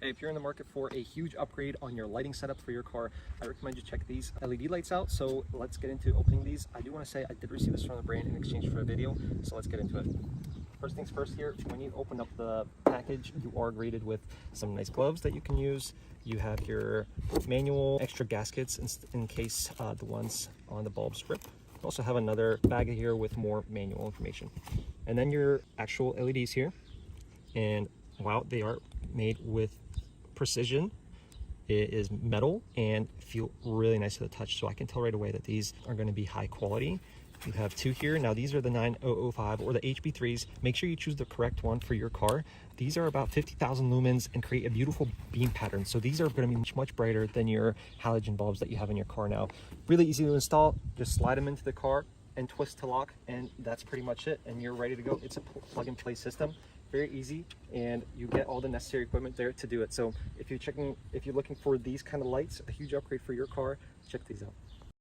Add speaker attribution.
Speaker 1: Hey, if you're in the market for a huge upgrade on your lighting setup for your car, I recommend you check these LED lights out. So let's get into opening these. I do want to say I did receive this from the brand in exchange for a video, so let's get into it. First things first here, when you open up the package, you are greeted with some nice gloves that you can use. You have your manual extra gaskets in case the ones on the bulbs rip. You also have another bag here with more manual information. And then your actual LEDs here. And wow, they are made with precision. It is metal and feel really nice to the touch, so I can tell right away that these are going to be high quality. You have two here. Now these are the 9005 or the HB3s. Make sure you choose the correct one for your car. These are about 50,000 lumens and create a beautiful beam pattern. So these are going to be much brighter than your halogen bulbs that you have in your car now. Really easy to install. Just slide them into the car and twist to lock, and that's pretty much it. And you're ready to go. It's a plug and play system. Very easy, and you get all the necessary equipment there to do it. So if you're looking for these kind of lights, a huge upgrade for your car, check these out.